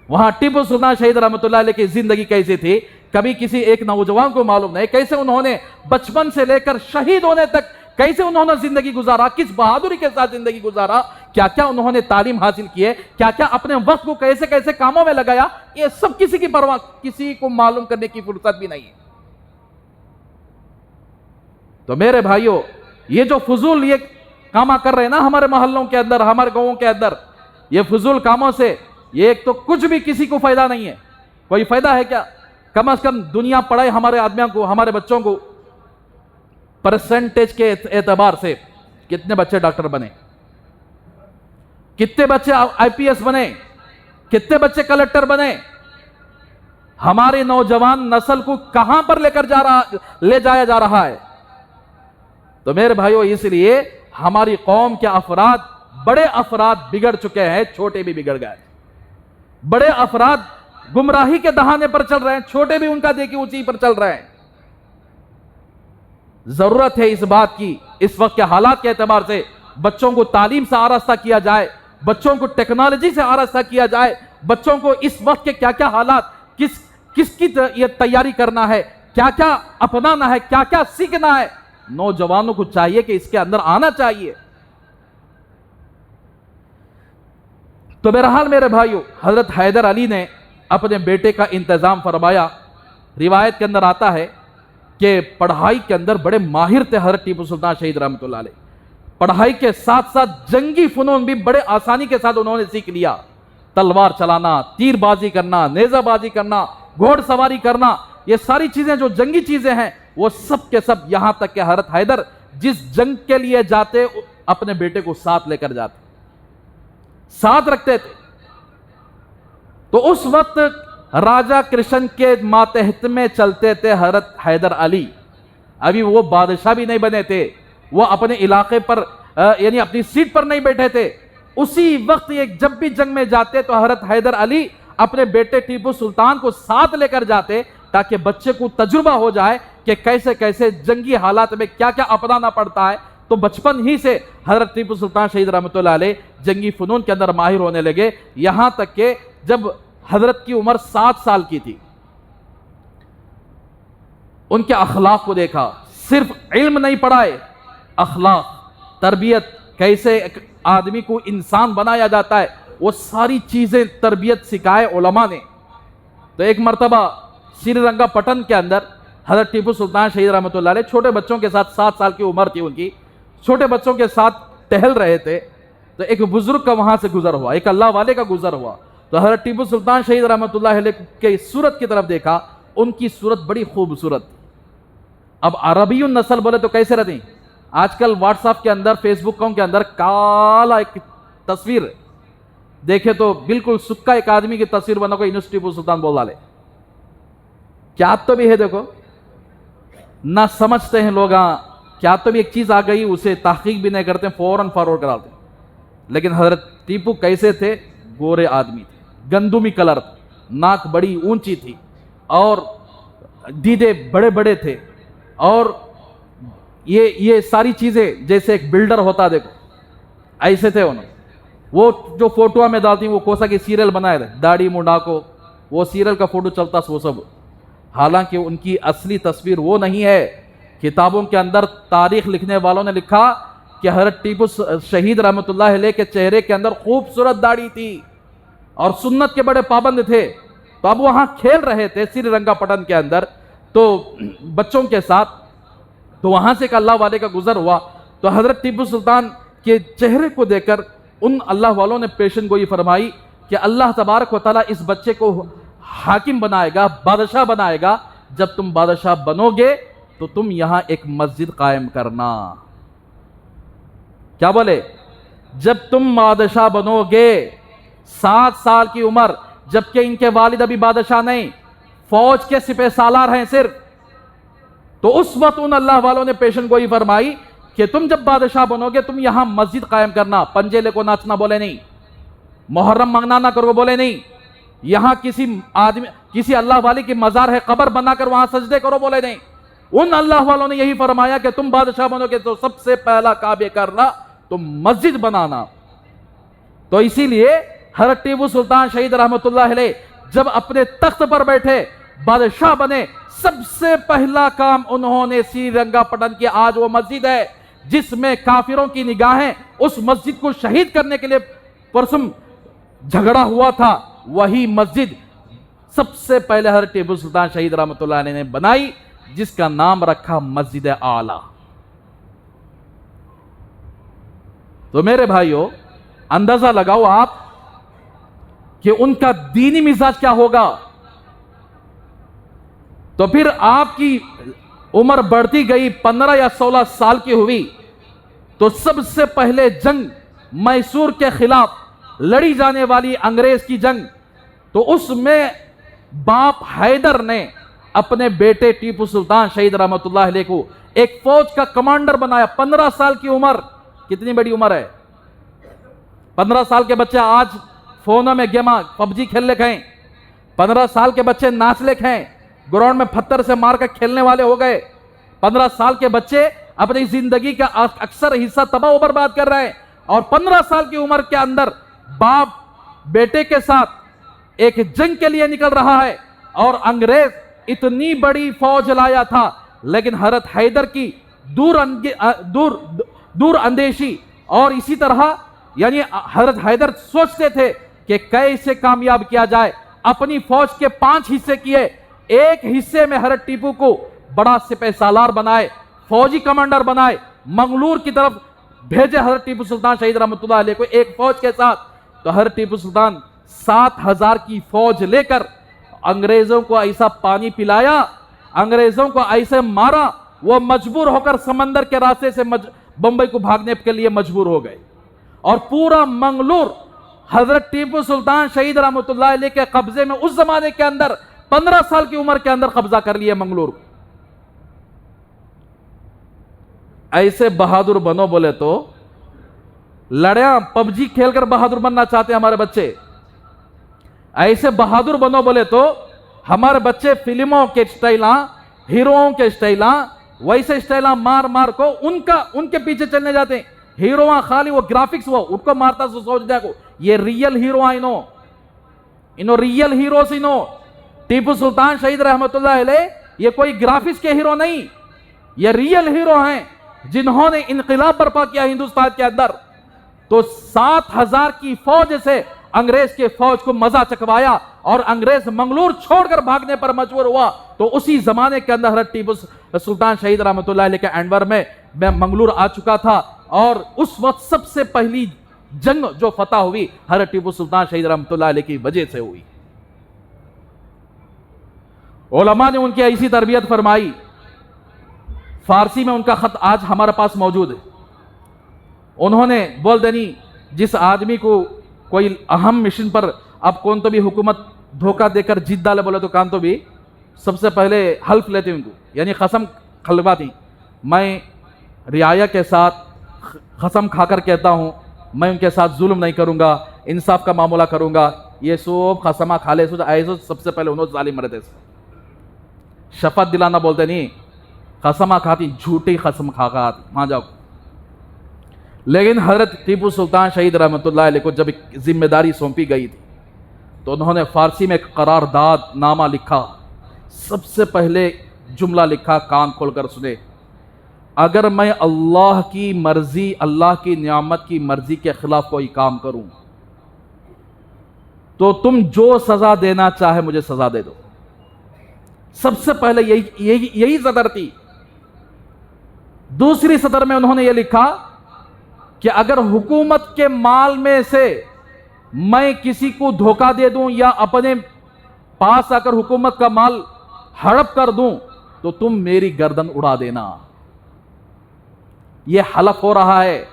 وہاں ٹیپو سلطان شہید رحمت اللہ علیہ کی زندگی کیسی تھی کبھی کسی ایک نوجوان کو معلوم نہیں. کیسے انہوں نے بچپن سے لے کر شہید ہونے تک کیسے انہوں نے زندگی گزارا, کس بہادری کے ساتھ زندگی گزارا, کیا کیا انہوں نے تعلیم حاصل کیے, کیا کیا اپنے وقت کو کیسے کیسے کاموں میں لگایا, یہ سب کسی کی پرواہ, کسی کو معلوم کرنے کی فرصت بھی نہیں ہے. تو میرے بھائیوں یہ جو فضول یہ کام کر رہے ہیں نا ہمارے محلوں کے اندر, ہمارے گاؤں کے اندر, یہ فضول کاموں سے یہ ایک تو کچھ بھی کسی کو فائدہ نہیں ہے. کوئی فائدہ ہے کیا؟ کم از کم دنیا پڑھائے ہمارے آدمیوں کو, ہمارے بچوں کو. پرسنٹیج کے اعتبار سے کتنے بچے ڈاکٹر بنے, کتنے بچے آئی پی ایس بنے, کتنے بچے کلکٹر بنے, ہماری نوجوان نسل کو کہاں پر لے جایا جا رہا ہے؟ تو میرے بھائیو، اس لیے ہماری قوم کے افراد، بڑے افراد بگڑ چکے ہیں، چھوٹے بھی بگڑ گئے۔ بڑے افراد گمراہی کے دہانے پر چل رہے ہیں، چھوٹے بھی ان کا دیکھی اونچی پر چل رہے ہیں۔ ضرورت ہے اس بات کی، اس وقت کے حالات کے اعتبار سے بچوں کو تعلیم سے آراستہ کیا جائے، بچوں کو ٹیکنالوجی سے آراستہ کیا جائے، بچوں کو اس وقت کے کیا کیا حالات، کس کی یہ تیاری کرنا ہے، کیا کیا اپنانا ہے، کیا کیا سیکھنا ہے، نوجوانوں کو چاہیے کہ اس کے اندر آنا چاہیے۔ تو بہرحال میرے بھائیو، حضرت حیدر علی نے اپنے بیٹے کا انتظام فرمایا۔ روایت کے اندر آتا ہے کہ پڑھائی کے اندر بڑے ماہر تھے حضرت ٹیپو سلطان شہید رحمۃ اللہ علیہ۔ پڑھائی کے ساتھ ساتھ جنگی فنون بھی بڑے آسانی کے ساتھ انہوں نے سیکھ لیا۔ تلوار چلانا، تیر بازی کرنا، نیزہ بازی کرنا، گھوڑ سواری کرنا، یہ ساری چیزیں جو جنگی چیزیں ہیں وہ سب کے سب، یہاں تک کہ حضرت حیدر جس جنگ کے لیے جاتے اپنے بیٹے کو ساتھ لے کر جاتے، ساتھ رکھتے تھے۔ تو اس وقت راجہ کرشن کے ماتحت میں چلتے تھے حضرت حیدر علی۔ ابھی وہ بادشاہ بھی نہیں بنے تھے، وہ اپنے علاقے پر یعنی اپنی سیٹ پر نہیں بیٹھے تھے۔ اسی وقت جب بھی جنگ میں جاتے تو حضرت حیدر علی اپنے بیٹے ٹیپو سلطان کو ساتھ لے کر جاتے تاکہ بچے کو تجربہ ہو جائے کہ کیسے کیسے جنگی حالات میں کیا کیا اپنانا پڑتا ہے۔ تو بچپن ہی سے حضرت ٹیپو سلطان شہید رحمۃ اللہ علیہ جنگی فنون کے اندر ماہر ہونے لگے، یہاں تک کہ جب حضرت کی عمر 7 سال کی تھی، ان کے اخلاق کو دیکھا۔ صرف علم نہیں پڑھائے، اخلاق، تربیت، کیسے ایک آدمی کو انسان بنایا جاتا ہے، وہ ساری چیزیں تربیت سکھائے علماء نے۔ تو ایک مرتبہ سری رنگا پٹن کے اندر حضرت ٹیپو سلطان شہید رحمۃ اللہ علیہ چھوٹے بچوں کے ساتھ، 7 سال کی عمر تھی ان کی، چھوٹے بچوں کے ساتھ ٹہل رہے تھے۔ تو ایک بزرگ کا وہاں سے گزر ہوا، ایک اللہ والے کا گزر ہوا۔ تو حضرت ٹیپو سلطان شہید رحمۃ اللہ علیہ کے صورت کی طرف دیکھا، ان کی صورت بڑی خوبصورت تھی۔ اب عربی النسل بولے تو کیسے رہتی؟ آج کل واٹس ایپ کے اندر، فیس بکوں کے اندر کالا ایک تصویر دیکھے تو بالکل سکا ایک آدمی کی تصویر بنا کوئی ٹیپو سلطان بول ڈالے۔ کیا تو بھی ہے، دیکھو نہ سمجھتے ہیں لوگ، کیا تو بھی ایک چیز آ گئی اسے تحقیق بھی نہیں کرتے، فوراً فارورڈ کرا دیتے۔ لیکن حضرت ٹیپو کیسے تھے؟ گورے آدمی تھے، گندمی کلر، ناک بڑی اونچی تھی اور دیدے بڑے بڑے تھے، اور یہ ساری چیزیں جیسے ایک بلڈر ہوتا، دیکھو ایسے تھے انہوں۔ وہ جو فوٹو میں ڈالتی وہ کوسا کی سیریل بنائے تھے، داڑھی منڈا کو، وہ سیریل کا فوٹو چلتا وہ سب، حالانکہ ان کی اصلی تصویر وہ نہیں ہے۔ کتابوں کے اندر تاریخ لکھنے والوں نے لکھا کہ حضرت ٹیپو شہید رحمۃ اللہ علیہ کے چہرے کے اندر خوبصورت داڑھی تھی اور سنت کے بڑے پابند تھے۔ تو اب وہاں کھیل رہے تھے سری رنگا پٹن کے اندر تو بچوں کے ساتھ، تو وہاں سے ایک اللہ والے کا گزر ہوا۔ تو حضرت ٹیپو سلطان کے چہرے کو دیکھ کر ان اللہ والوں نے پیشن گوئی فرمائی کہ اللہ تبارک و تعالیٰ اس بچے کو حاکم بنائے گا، بادشاہ بنائے گا۔ جب تم بادشاہ بنو گے تو تم یہاں ایک مسجد قائم کرنا۔ کیا بولے؟ جب تم بادشاہ بنو گے، 7 سال کی عمر، جبکہ ان کے والد ابھی بادشاہ نہیں، فوج کے سپہ سالار ہیں صرف۔ تو اس وقت ان اللہ والوں نے پیشن گوئی فرمائی کہ تم جب بادشاہ بنو گے تم یہاں مسجد قائم کرنا، پنجے لے کو ناچنا بولے نہیں، محرم منگنا نہ کرو بولے نہیں، یہاں کسی اللہ والے کی مزار ہے قبر بنا کر وہاں سجدے کرو بولے نہیں۔ ان اللہ والوں نے یہی فرمایا کہ تم بادشاہ بنو گے تو سب سے پہلا کام یہ کرنا تم مسجد بنانا۔ تو اسی لیے حضرت ٹیپو سلطان شہید رحمۃ اللہ علیہ جب اپنے تخت پر بیٹھے، بادشاہ بنے، سب سے پہلا کام انہوں نے سری رنگا پٹن کی آج وہ مسجد ہے جس میں کافروں کی نگاہیں اس مسجد کو شہید کرنے کے لیے پرسم جھگڑا ہوا تھا، وہی مسجد سب سے پہلے حضرت ٹیپو سلطان شہید رحمۃ اللہ علیہ نے بنائی، جس کا نام رکھا مسجد اعلیٰ۔ تو میرے بھائیو اندازہ لگاؤ آپ کہ ان کا دینی مزاج کیا ہوگا۔ تو پھر آپ کی عمر بڑھتی گئی، 15 یا 16 سال کی ہوئی تو سب سے پہلے جنگ میسور کے خلاف لڑی جانے والی انگریز کی جنگ، تو اس میں باپ حیدر نے اپنے بیٹے ٹیپو سلطان شہید رحمت اللہ علیہ کو ایک فوج کا کمانڈر بنایا. 15 سال کی عمر, کتنی بڑی عمر ہے. 15 سال کے بچے آج فونوں میں گیما پب جی کھیل لے کھائیں. 15 سال کے بچے ناچ لے کھائیں, گراؤنڈ میں پتھر سے مار کر کھیلنے والے ہو گئے. 15 سال کے بچے اپنی زندگی کا اکثر حصہ تباہ و برباد کر رہے ہیں. اور 15 سال کی عمر کے اندر باپ بیٹے کے ساتھ ایک جنگ کے لیے نکل رہا ہے. اور انگریز اتنی بڑی فوج لایا تھا, لیکن حضرت حیدر کی دور اندیشی اور اسی طرح یعنی حضرت حیدر سوچتے تھے کہ کیسے کامیاب کیا جائے. اپنی فوج کے 5 حصے کیے. ایک حصے میں حضرت ٹیپو کو بڑا سپہ سالار بنائے, فوجی کمانڈر بنائے, منگلور کی طرف بھیجے حضرت ٹیپو سلطان شہید رحمت اللہ علیہ کو ایک فوج کے ساتھ. تو حضرت ٹیپو سلطان 7000 کی فوج لے کر انگریزوں کو ایسا پانی پلایا, انگریزوں کو ایسے مارا, وہ مجبور ہو کر سمندر کے راستے سے بمبئی کو بھاگنے کے لیے مجبور ہو گئے. اور پورا منگلور حضرت ٹیپو سلطان شہید رحمت اللہ علیہ کے قبضے میں اس زمانے کے اندر 15 سال کی عمر کے اندر قبضہ کر لیا منگلور کو. ایسے بہادر بنو بولے تو لڑیاں پب جی کھیل کر بہادر بننا چاہتے ہیں ہمارے بچے. ایسے بہادر بنو بولے تو ہمارے بچے فلموں کے سٹائلاں, ہیروؤں کے سٹائلاں, ویسے سٹائلاں مار مار کو ان کے پیچھے چلنے جاتے ہیں. ہیروواں خالی وہ گرافکس وہ ان کو مارتا سوچ دیا کو یہ ریئل ہیرو انو ریئل ہیروز انو. ٹیپو سلطان شہید رحمت اللہ علیہ یہ کوئی گرافکس کے ہیرو نہیں, یہ ریئل ہیرو ہیں جنہوں نے انقلاب برپا کیا ہندوستان کے اندر. تو 7000 کی فوج سے انگریز کے فوج کو مزہ چکوایا اور انگریز منگلور چھوڑ کر بھاگنے پر مجبور ہوا. تو اسی زمانے کے اندر حضرت ٹیپو سلطان شہید رحمت اللہ علیہ کے اینڈور میں منگلور آ چکا تھا. اور اس وقت سب سے پہلی جنگ جو فتح ہوئی حضرت ٹیپو سلطان شہید رحمت اللہ علیہ کی وجہ سے ہوئی. علماء نے ان کی ایسی تربیت فرمائی. فارسی میں ان کا خط آج ہمارے پاس موجود ہے. انہوں نے بول دینی جس آدمی کو کوئی اہم مشن پر اب کون تو بھی حکومت دھوکہ دے کر جیت ڈالے بولے تو کان تو بھی سب سے پہلے حلف لیتے ان کو, یعنی قسم کھلواتی, میں رعایا کے ساتھ قسم کھا کر کہتا ہوں میں ان کے ساتھ ظلم نہیں کروں گا, انصاف کا معاملہ کروں گا. یہ سب قسمہ کھا لے ایسے سب سے پہلے انہوں ظالم رہتے سے شفاعت دلانا بولتے نہیں, قسمہ کھاتی جھوٹی قسم کھا کھاتی وہاں جاؤ. لیکن حضرت ٹیپو سلطان شہید رحمت اللہ علیہ کو جب ایک ذمہ داری سونپی گئی تھی تو انہوں نے فارسی میں ایک قرارداد نامہ لکھا. سب سے پہلے جملہ لکھا, کان کھول کر سنے, اگر میں اللہ کی مرضی, اللہ کی نعمت کی مرضی کے خلاف کوئی کام کروں تو تم جو سزا دینا چاہے مجھے سزا دے دو. سب سے پہلے یہی صدر تھی. دوسری صدر میں انہوں نے یہ لکھا کہ اگر حکومت کے مال میں سے میں کسی کو دھوکہ دے دوں یا اپنے پاس آ کر حکومت کا مال ہڑپ کر دوں تو تم میری گردن اڑا دینا. یہ حلف ہو رہا ہے.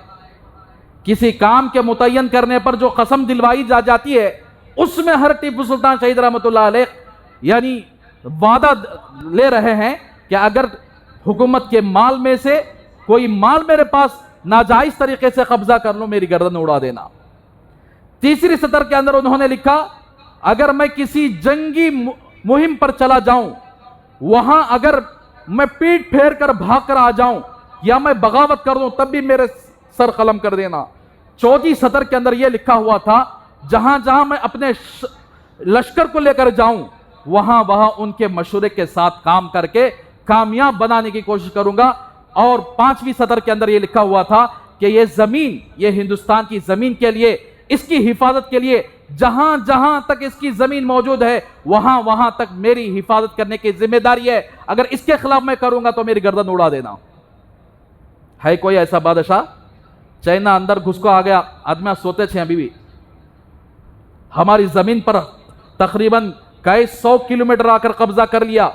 کسی کام کے متعین کرنے پر جو قسم دلوائی جاتی ہے اس میں ہر ٹیپو سلطان شہید رحمت اللہ علیہ یعنی وعدہ لے رہے ہیں کہ اگر حکومت کے مال میں سے کوئی مال میرے پاس ناجائز طریقے سے قبضہ کر لوں میری گردن اڑا دینا. تیسری سطر کے اندر انہوں نے لکھا اگر میں کسی جنگی مہم پر چلا جاؤں, وہاں اگر میں پیٹ پھیر کر بھاگ کر آ جاؤں یا میں بغاوت کر دوں تب بھی میرے سر قلم کر دینا. چوتھی سطر کے اندر یہ لکھا ہوا تھا جہاں جہاں میں اپنے لشکر کو لے کر جاؤں وہاں ان کے مشورے کے ساتھ کام کر کے کامیاب بنانے کی کوشش کروں گا. اور 5ویں سطر کے اندر یہ لکھا ہوا تھا کہ یہ زمین, یہ ہندوستان کی زمین کے لیے, اس کی حفاظت کے لیے جہاں جہاں تک اس کی زمین موجود ہے وہاں تک میری حفاظت کرنے کی ذمہ داری ہے. اگر اس کے خلاف میں کروں گا تو میری گردن اڑا دینا. ہے کوئی ایسا بادشاہ؟ چائنا اندر گھس کو آ گیا, آدمی سوتے تھے ابھی بھی, ہماری زمین پر تقریباً کئی 100 کلومیٹر آ کر قبضہ کر لیا.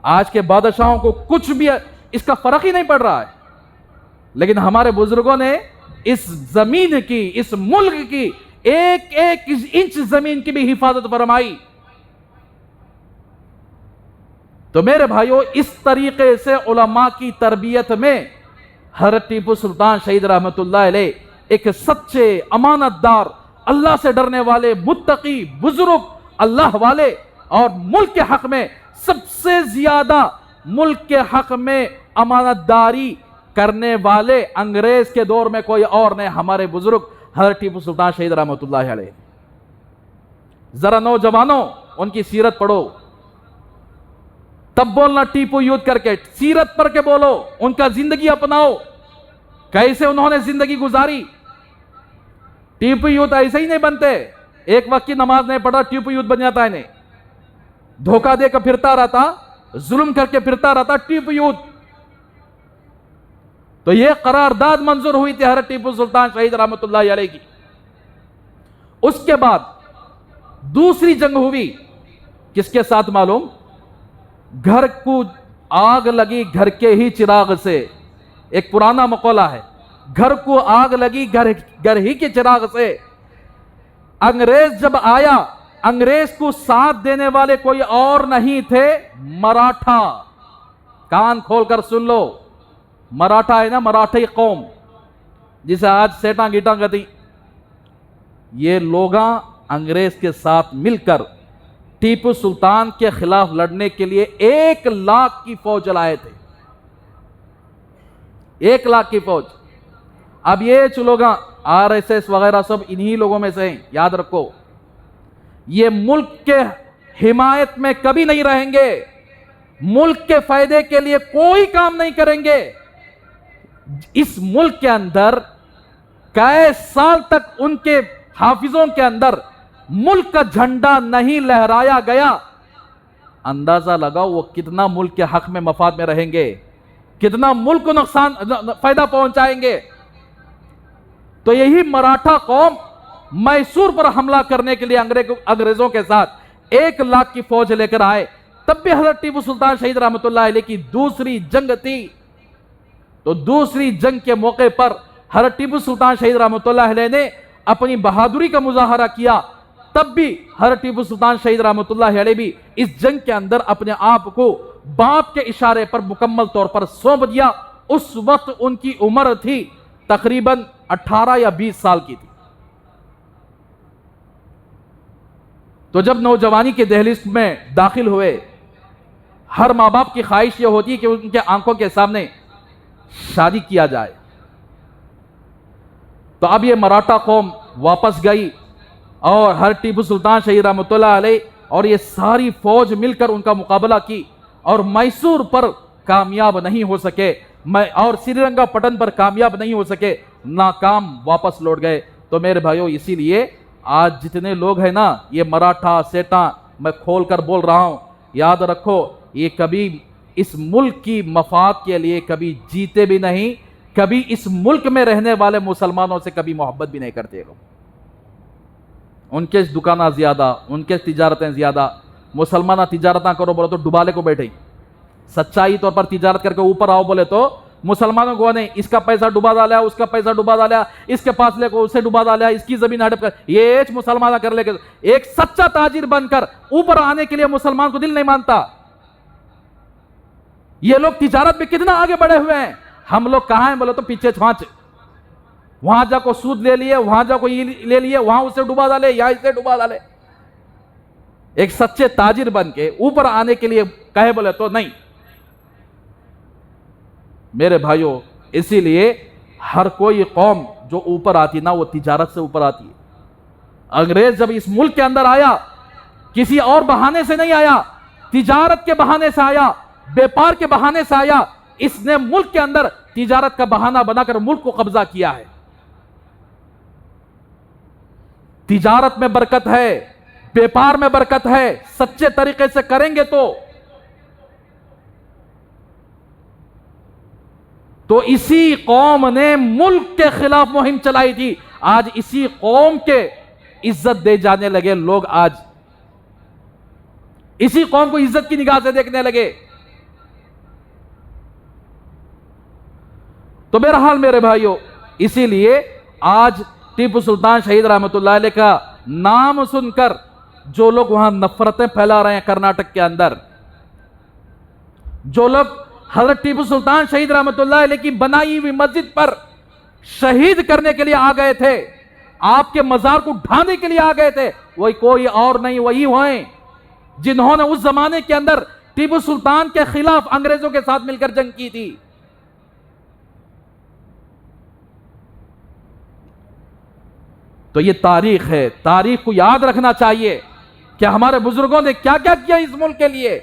آج کے بادشاہوں کو کچھ بھی اس کا فرق ہی نہیں پڑ رہا ہے. لیکن ہمارے بزرگوں نے اس زمین کی, اس ملک کی ایک ایک انچ زمین کی بھی حفاظت فرمائی. تو میرے بھائیوں اس طریقے سے علماء کی تربیت میں حضرت ٹیپو سلطان شہید رحمت اللہ علیہ ایک سچے امانت دار اللہ سے ڈرنے والے متقی بزرگ اللہ والے اور ملک کے حق میں سب سے زیادہ ملک کے حق میں امانت داری کرنے والے انگریز کے دور میں کوئی اور نہیں ہمارے بزرگ حضرت ٹیپو سلطان شہید رحمت اللہ علیہ. ذرا نوجوانوں ان کی سیرت پڑھو, تب بولنا ٹیپو یوتھ کر کے, سیرت پڑھ کے بولو, ان کا زندگی اپناؤ, کیسے انہوں نے زندگی گزاری. ٹیپو یوتھ ایسے ہی نہیں بنتے, ایک وقت کی نماز نہیں پڑھا ٹیپو یوتھ بن جاتا ہے نہیں, دھوکہ دے کر پھرتا رہتا, ظلم کر کے پھرتا رہتا ٹیپو یوتھ. تو یہ قرارداد منظور ہوئی تھی حضرت ٹیپو سلطان شہید رحمت اللہ علیہ کی. اس کے بعد دوسری جنگ ہوئی, کس کے ساتھ معلوم؟ گھر کو آگ لگی گھر کے ہی چراغ سے. ایک پرانا مقولہ ہے, گھر کو آگ لگی گھر ہی کے چراغ سے. انگریز جب آیا, انگریز کو ساتھ دینے والے کوئی اور نہیں تھے, مراٹھا. کان کھول کر سن لو, مراٹھا ہے نا, مراٹھی قوم جسے آج سیٹاں گیٹاں کہتی, یہ لوگاں انگریز کے ساتھ مل کر ٹیپو سلطان کے خلاف لڑنے کے لیے 1,00,000 کی فوج لائے تھے. 1,00,000 کی فوج. اب یہ چلوگاں RSS وغیرہ سب انہی لوگوں میں سے ہیں, یاد رکھو. یہ ملک کے حمایت میں کبھی نہیں رہیں گے, ملک کے فائدے کے لیے کوئی کام نہیں کریں گے. اس ملک کے اندر کئی سال تک ان کے حافظوں کے اندر ملک کا جھنڈا نہیں لہرایا گیا. اندازہ لگاؤ وہ کتنا ملک کے حق میں مفاد میں رہیں گے, کتنا ملک کو نقصان فائدہ پہنچائیں گے. تو یہی مراٹھا قوم میسور پر حملہ کرنے کے لیے انگریزوں کے ساتھ 1,00,000 کی فوج لے کر آئے. تب بھی حضرت ٹیپو سلطان شہید رحمت اللہ علیہ کی دوسری جنگ تھی. تو دوسری جنگ کے موقع پر حضرت ٹیپو سلطان شہید رحمت اللہ علیہ نے اپنی بہادری کا مظاہرہ کیا. تب بھی حضرت ٹیپو سلطان شہید رحمت اللہ علیہ بھی اس جنگ کے اندر اپنے آپ کو باپ کے اشارے پر مکمل طور پر سونپ دیا. اس وقت ان کی عمر تھی تقریباً 18 یا 20 سال کی تھی. تو جب نوجوانی کے دہلیز میں داخل ہوئے, ہر ماں باپ کی خواہش یہ ہوتی ہے کہ ان کے آنکھوں کے سامنے شادی کیا جائے. تو اب یہ مراٹھا قوم واپس گئی اور ہر ٹیپو سلطان شہید رحمت اللہ علیہ اور یہ ساری فوج مل کر ان کا مقابلہ کی اور میسور پر کامیاب نہیں ہو سکے, اور سری رنگا پٹن پر کامیاب نہیں ہو سکے, ناکام واپس لوٹ گئے. تو میرے بھائیوں اسی لیے آج جتنے لوگ ہیں نا, یہ مراٹھا سیٹاں, میں کھول کر بول رہا ہوں, یاد رکھو یہ کبھی اس ملک کی مفاد کے لیے کبھی جیتے بھی نہیں, کبھی اس ملک میں رہنے والے مسلمانوں سے کبھی محبت بھی نہیں کرتے. ان کے دکانیں زیادہ, ان کے تجارتیں زیادہ. مسلمانہ تجارتاں کرو بولے تو ڈبالے کو بیٹھے, سچائی طور پر تجارت کر کے اوپر آؤ بولے تو مسلمانوں کو نہیں, اس کا پیسہ ڈبا ڈالا, اس کا پیسہ ڈبا ڈالا, اس کے پاس لے کو اسے ڈبا ڈالا, اس کی زمین ہڑپ کر, یہ ایک مسلمانہ کر لے کے ایک سچا تاجر بن کر اوپر آنے کے لیے مسلمان کو دل نہیں مانتا. یہ لوگ تجارت میں کتنا آگے بڑھے ہوئے ہیں, ہم لوگ کہاں ہیں بولے تو پیچھے چھانچ, وہاں جا کو سود لے لیے, وہاں جا کو یہ لے لیے, وہاں اسے ڈبا ڈالے, یا اسے ڈبا ڈالے. ایک سچے تاجر بن کے اوپر آنے کے لیے کہے بولے تو نہیں. میرے بھائیوں اسی لیے ہر کوئی قوم جو اوپر آتی نا وہ تجارت سے اوپر آتی ہے. انگریز جب اس ملک کے اندر آیا کسی اور بہانے سے نہیں آیا, تجارت کے بہانے سے آیا, بیپار کے بہانے سے آیا. اس نے ملک کے اندر تجارت کا بہانہ بنا کر ملک کو قبضہ کیا ہے. تجارت میں برکت ہے, بیپار میں برکت ہے, سچے طریقے سے کریں گے تو اسی قوم نے ملک کے خلاف مہم چلائی تھی. آج اسی قوم کے عزت دے جانے لگے لوگ, آج اسی قوم کو عزت کی نگاہ سے دیکھنے لگے. تو بہرحال میرے بھائیوں اسی لیے آج ٹیپو سلطان شہید رحمت اللہ علیہ کا نام سن کر جو لوگ وہاں نفرتیں پھیلا رہے ہیں کرناٹک کے اندر, جو لوگ حضرت ٹیپو سلطان شہید رحمۃ اللہ علیہ کی بنائی ہوئی مسجد پر شہید کرنے کے لیے آ گئے تھے، آپ کے مزار کو ڈھانے کے لیے آ گئے تھے، وہی کوئی اور نہیں، وہی ہوئے جنہوں نے اس زمانے کے اندر ٹیپو سلطان کے خلاف انگریزوں کے ساتھ مل کر جنگ کی تھی۔ تو یہ تاریخ ہے، تاریخ کو یاد رکھنا چاہیے کہ ہمارے بزرگوں نے کیا کیا کیا اس ملک کے لیے۔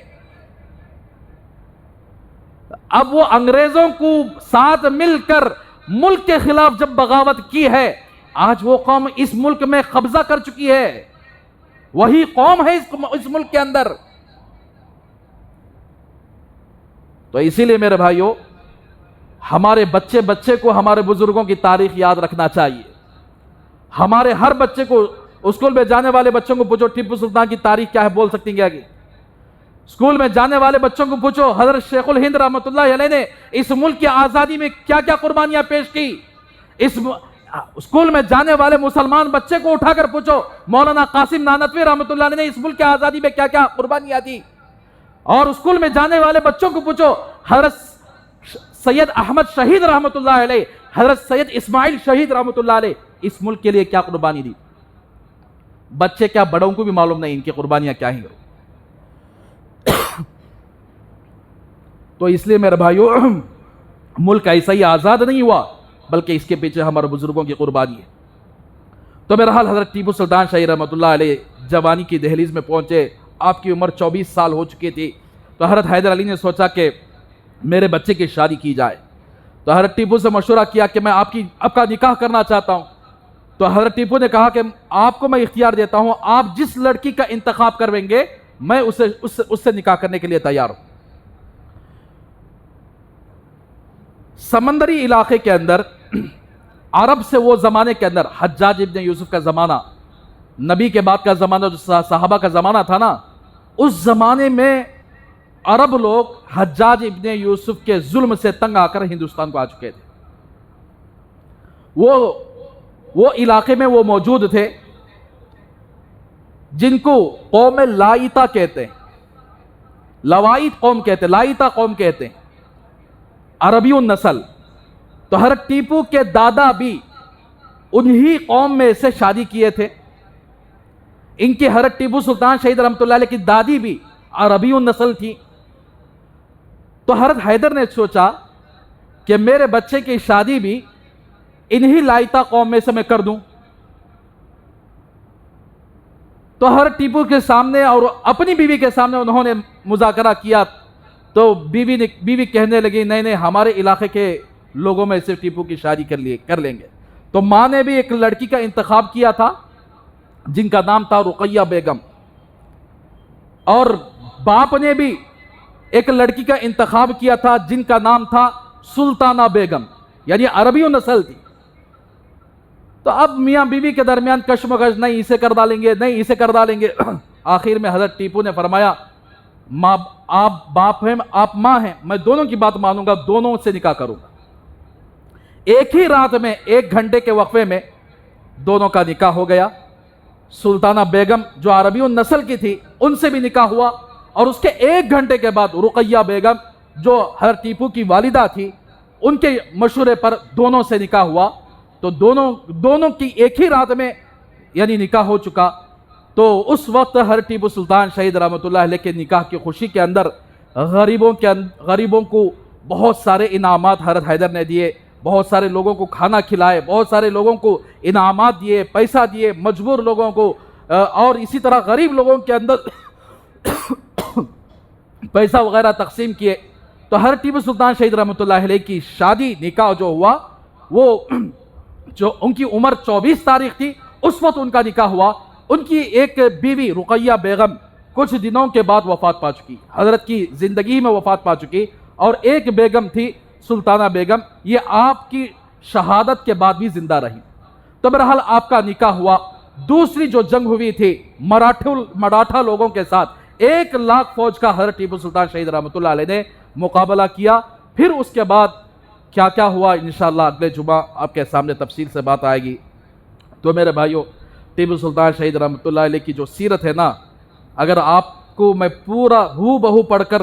اب وہ انگریزوں کو ساتھ مل کر ملک کے خلاف جب بغاوت کی ہے، آج وہ قوم اس ملک میں قبضہ کر چکی ہے، وہی قوم ہے اس ملک کے اندر۔ تو اسی لیے میرے بھائیوں، ہمارے بچے کو ہمارے بزرگوں کی تاریخ یاد رکھنا چاہیے۔ ہمارے ہر بچے کو، اسکول میں جانے والے بچوں کو پوچھو ٹیپو سلطان کی تاریخ کیا ہے، بول سکتی ہیں آگے؟ اسکول میں جانے والے بچوں کو پوچھو حضرت شیخ الہند رحمۃ اللہ علیہ نے اس ملک کی آزادی میں کیا کیا قربانیاں پیش کی۔ اسکول میں جانے والے مسلمان بچے کو اٹھا کر پوچھو مولانا قاسم نانوتوی رحمۃ اللہ علیہ نے اس ملک کی آزادی میں کیا کیا قربانیاں دی۔ اور اسکول میں جانے والے بچوں کو پوچھو حضرت سید احمد شہید رحمۃ اللہ علیہ، حضرت سید اسماعیل شہید رحمۃ اللہ علیہ اس ملک کے لیے کیا قربانی دی۔ بچے کیا، بڑوں کو بھی معلوم نہیں ان کی قربانیاں کیا ہیں۔ تو اس لیے میرے بھائیو، ملک ایسا ہی آزاد نہیں ہوا، بلکہ اس کے پیچھے ہمارے بزرگوں کی قربانی ہے۔ تو بہرحال حضرت ٹیپو سلطان شہید رحمۃ اللہ علیہ جوانی کی دہلیز میں پہنچے، آپ کی عمر 24 سال ہو چکی تھی۔ تو حضرت حیدر علی نے سوچا کہ میرے بچے کی شادی کی جائے۔ تو حضرت ٹیپو سے مشورہ کیا کہ میں آپ کا نکاح کرنا چاہتا ہوں۔ تو حضرت ٹیپو نے کہا کہ آپ کو میں اختیار دیتا ہوں، آپ جس لڑکی کا انتخاب کرویں گے میں اس سے نکاح کرنے کے لیے تیار ہوں۔ سمندری علاقے کے اندر، عرب سے وہ زمانے کے اندر، حجاج ابن یوسف کا زمانہ، نبی کے بعد کا زمانہ جو صحابہ کا زمانہ تھا نا، اس زمانے میں عرب لوگ حجاج ابن یوسف کے ظلم سے تنگ آ کر ہندوستان کو آ چکے تھے۔ وہ علاقے میں وہ موجود تھے جن کو قوم لائیتا کہتے ہیں، لوائیت قوم کہتے ہیں، لائیتا قوم کہتے ہیں، عربی النسل۔ تو حضرت ٹیپو کے دادا بھی انہی قوم میں سے شادی کیے تھے۔ ان کی حضرت ٹیپو سلطان شہید رحمۃ اللہ علیہ کی دادی بھی عربی النسل تھی۔ تو حضرت حیدر نے سوچا کہ میرے بچے کی شادی بھی انہی لائیتا قوم میں سے میں کر دوں۔ تو حضرت ٹیپو کے سامنے اور اپنی بیوی کے سامنے انہوں نے مذاکرہ کیا۔ تو بیوی کہنے لگی نہیں، ہمارے علاقے کے لوگوں میں سے ٹیپو کی شادی کر لیں گے۔ تو ماں نے بھی ایک لڑکی کا انتخاب کیا تھا جن کا نام تھا رقیہ بیگم، اور باپ نے بھی ایک لڑکی کا انتخاب کیا تھا جن کا نام تھا سلطانہ بیگم، یعنی عربی نسل تھی۔ تو اب میاں بیوی کے درمیان کشمکش، نہیں اسے کر ڈالیں گے، نہیں اسے کر ڈالیں گے۔ آخر میں حضرت ٹیپو نے فرمایا آپ باپ ہیں، آپ ماں ہیں، میں دونوں کی بات مانوں گا، دونوں سے نکاح کروں گا۔ ایک ہی رات میں، 1 گھنٹے کے وقفے میں دونوں کا نکاح ہو گیا۔ سلطانہ بیگم جو عربی النسل کی تھی ان سے بھی نکاح ہوا، اور اس کے 1 گھنٹے کے بعد رقیہ بیگم جو حضرت ٹیپو کی والدہ تھی ان کے مشورے پر دونوں سے نکاح ہوا۔ تو دونوں کی ایک ہی رات میں یعنی نکاح ہو چکا۔ تو اس وقت حضرت ٹیپو سلطان شہید رحمۃ اللہ علیہ کے نکاح کی خوشی کے اندر غریبوں کو بہت سارے انعامات حضرت حیدر نے دیے، بہت سارے لوگوں کو کھانا کھلائے، بہت سارے لوگوں کو انعامات دیے، پیسہ دیے، مجبور لوگوں کو، اور اسی طرح غریب لوگوں کے اندر پیسہ وغیرہ تقسیم کیے۔ تو حضرت ٹیپو سلطان شہید رحمۃ اللہ علیہ کی شادی، نکاح جو ہوا، وہ جو ان کی عمر 24 تاریخ تھی اس وقت ان کا نکاح ہوا۔ ان کی ایک بیوی رقیہ بیگم کچھ دنوں کے بعد وفات پا چکی، حضرت کی زندگی میں وفات پا چکی، اور ایک بیگم تھی سلطانہ بیگم، یہ آپ کی شہادت کے بعد بھی زندہ رہی۔ تو بہرحال آپ کا نکاح ہوا۔ دوسری جو جنگ ہوئی تھی مراٹھا لوگوں کے ساتھ، 1 لاکھ فوج کا حضرت ٹیپو سلطان شہید رحمۃ اللہ علیہ نے مقابلہ کیا۔ پھر اس کے بعد کیا کیا ہوا انشاءاللہ اگلے جمعہ آپ کے سامنے تفصیل سے بات آئے گی۔ تو میرے بھائیوں، ٹیپو سلطان شہید رحمۃ اللہ علیہ کی جو سیرت ہے نا، اگر آپ کو میں پورا ہو بہو پڑھ کر